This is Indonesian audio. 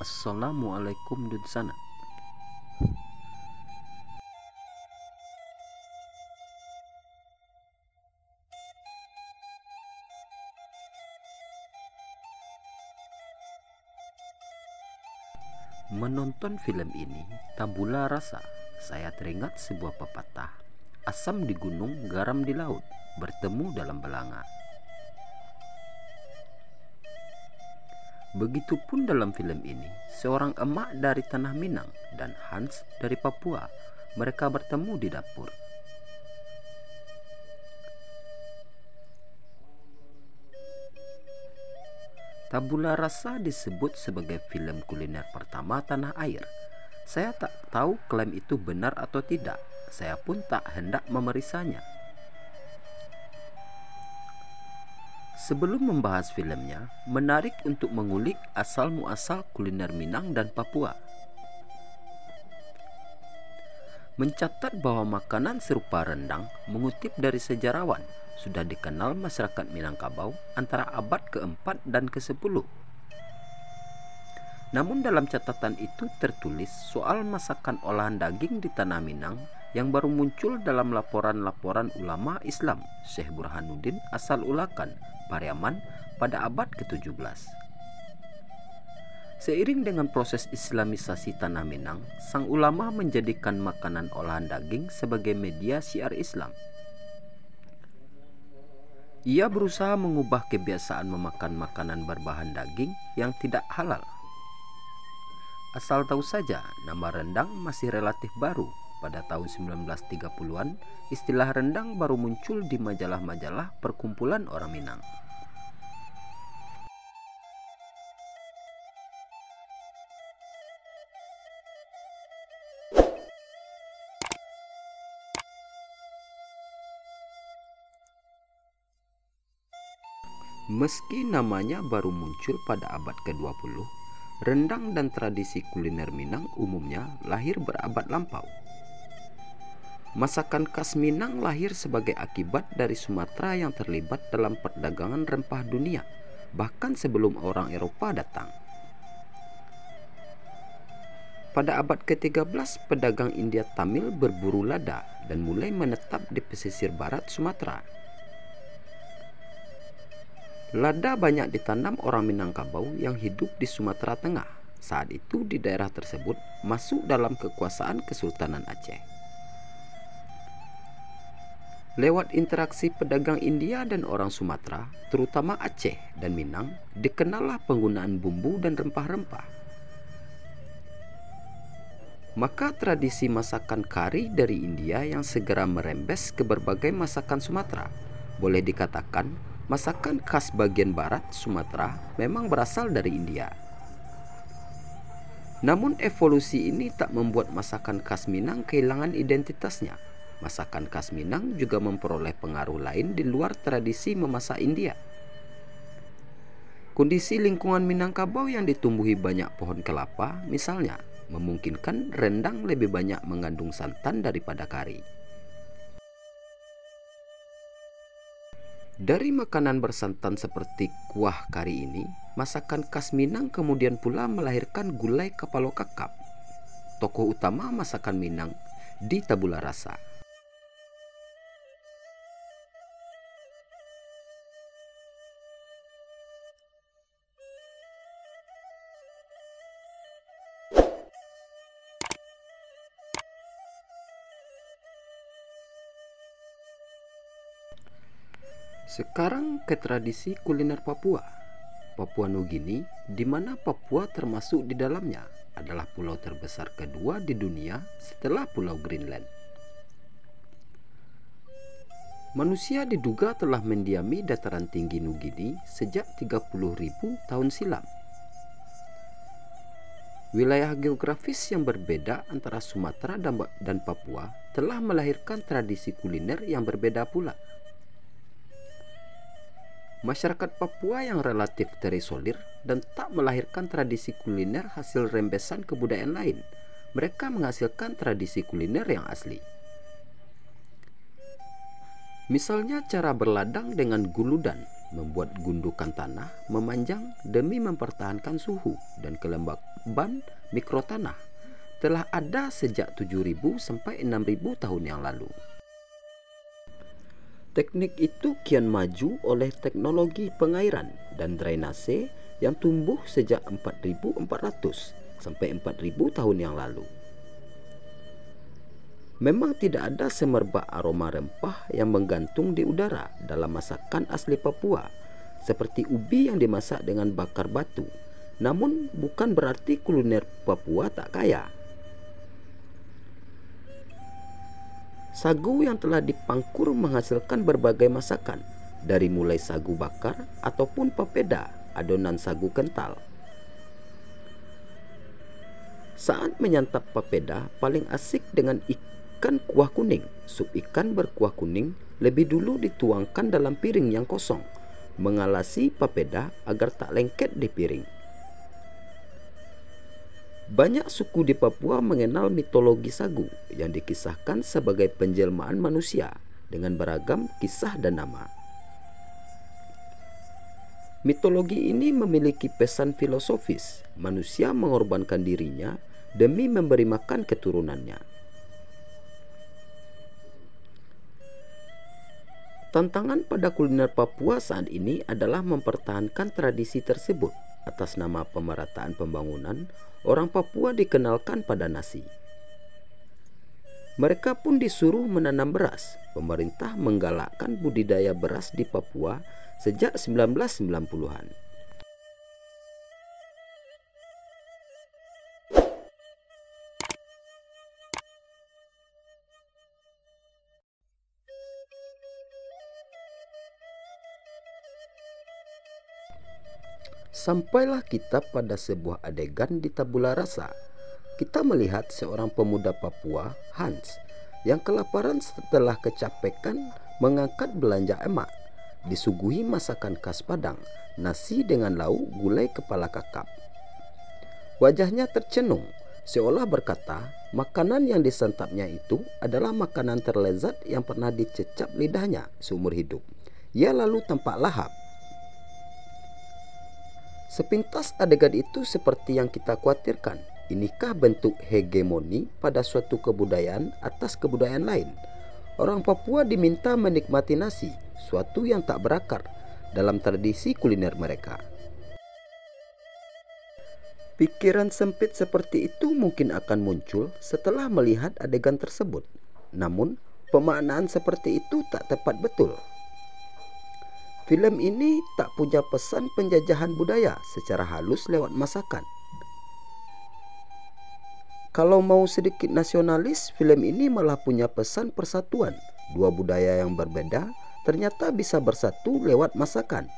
Assalamualaikum Dudsana. Menonton film ini tabula rasa. Saya teringat sebuah pepatah, asam di gunung, garam di laut, bertemu dalam belanga. Begitupun dalam film ini, seorang emak dari tanah Minang dan Hans dari Papua, mereka bertemu di dapur. Tabula Rasa disebut sebagai film kuliner pertama tanah air. Saya tak tahu klaim itu benar atau tidak. Saya pun tak hendak memeriksanya. Sebelum membahas filmnya, menarik untuk mengulik asal-muasal kuliner Minang dan Papua. Mencatat bahwa makanan serupa rendang, mengutip dari sejarawan, sudah dikenal masyarakat Minangkabau antara abad ke-4 dan ke-10. Namun dalam catatan itu tertulis soal masakan olahan daging di tanah Minang yang baru muncul dalam laporan-laporan ulama Islam Syekh Burhanuddin asal Ulakan, Pariaman pada abad ke-17. Seiring dengan proses islamisasi tanah Minang, sang ulama menjadikan makanan olahan daging sebagai media syiar Islam. Ia berusaha mengubah kebiasaan memakan makanan berbahan daging yang tidak halal. Asal tahu saja, nama rendang masih relatif baru. Pada tahun 1930-an, istilah rendang baru muncul di majalah-majalah perkumpulan orang Minang. Meski namanya baru muncul pada abad ke-20, rendang dan tradisi kuliner Minang umumnya lahir berabad lampau. Masakan khas Minang lahir sebagai akibat dari Sumatera yang terlibat dalam perdagangan rempah dunia, bahkan sebelum orang Eropa datang. Pada abad ke-13, pedagang India Tamil berburu lada dan mulai menetap di pesisir barat Sumatera. Lada banyak ditanam orang Minangkabau yang hidup di Sumatera Tengah. Saat itu di daerah tersebut masuk dalam kekuasaan Kesultanan Aceh. Lewat interaksi pedagang India dan orang Sumatera, terutama Aceh dan Minang, dikenallah penggunaan bumbu dan rempah-rempah. Maka tradisi masakan kari dari India yang segera merembes ke berbagai masakan Sumatera. Boleh dikatakan masakan khas bagian barat Sumatera memang berasal dari India. Namun evolusi ini tak membuat masakan khas Minang kehilangan identitasnya. Masakan khas Minang juga memperoleh pengaruh lain di luar tradisi memasak India. Kondisi lingkungan Minangkabau yang ditumbuhi banyak pohon kelapa, misalnya, memungkinkan rendang lebih banyak mengandung santan daripada kari. Dari makanan bersantan seperti kuah kari ini, masakan khas Minang kemudian pula melahirkan gulai kapalo kakap, tokoh utama masakan Minang di tabula rasa. Sekarang ke tradisi kuliner Papua. Papua Nugini, di mana Papua termasuk di dalamnya, adalah pulau terbesar kedua di dunia setelah Pulau Greenland. Manusia diduga telah mendiami dataran tinggi Nugini sejak 30.000 tahun silam. Wilayah geografis yang berbeda antara Sumatera dan Papua telah melahirkan tradisi kuliner yang berbeda pula. Masyarakat Papua yang relatif terisolir dan tak melahirkan tradisi kuliner hasil rembesan kebudayaan lain. Mereka menghasilkan tradisi kuliner yang asli. Misalnya cara berladang dengan guludan, membuat gundukan tanah memanjang demi mempertahankan suhu dan kelembaban mikrotanah telah ada sejak 7.000 sampai 6.000 tahun yang lalu. Teknik itu kian maju oleh teknologi pengairan dan drainase yang tumbuh sejak 4.400 sampai 4.000 tahun yang lalu. Memang tidak ada semerbak aroma rempah yang menggantung di udara dalam masakan asli Papua, seperti ubi yang dimasak dengan bakar batu. Namun bukan berarti kuliner Papua tak kaya. Sagu yang telah dipangkur menghasilkan berbagai masakan, dari mulai sagu bakar ataupun papeda, adonan sagu kental. Saat menyantap papeda, paling asik dengan ikan kuah kuning. Sup ikan berkuah kuning lebih dulu dituangkan dalam piring yang kosong, mengalasi papeda agar tak lengket di piring. Banyak suku di Papua mengenal mitologi sagu yang dikisahkan sebagai penjelmaan manusia dengan beragam kisah dan nama. Mitologi ini memiliki pesan filosofis. Manusia mengorbankan dirinya demi memberi makan keturunannya. Tantangan pada kuliner Papua saat ini adalah mempertahankan tradisi tersebut. Atas nama pemerataan pembangunan, orang Papua dikenalkan pada nasi. Mereka pun disuruh menanam beras. Pemerintah menggalakkan budidaya beras di Papua sejak 1990-an. Sampailah kita pada sebuah adegan di tabula rasa. Kita melihat seorang pemuda Papua, Hans, yang kelaparan setelah kecapekan mengangkat belanja emak. Disuguhi masakan khas Padang, nasi dengan lauk gulai kepala kakap. Wajahnya tercenung, seolah berkata, makanan yang disantapnya itu adalah makanan terlezat yang pernah dicecap lidahnya seumur hidup. Ia lalu tampak lahap. Sepintas adegan itu seperti yang kita khawatirkan. Inikah bentuk hegemoni pada suatu kebudayaan atas kebudayaan lain? Orang Papua diminta menikmati nasi, suatu yang tak berakar dalam tradisi kuliner mereka. Pikiran sempit seperti itu mungkin akan muncul setelah melihat adegan tersebut. Namun, pemaknaan seperti itu tak tepat betul. Film ini tak punya pesan penjajahan budaya secara halus lewat masakan. Kalau mau sedikit nasionalis, film ini malah punya pesan persatuan. Dua budaya yang berbeda ternyata bisa bersatu lewat masakan.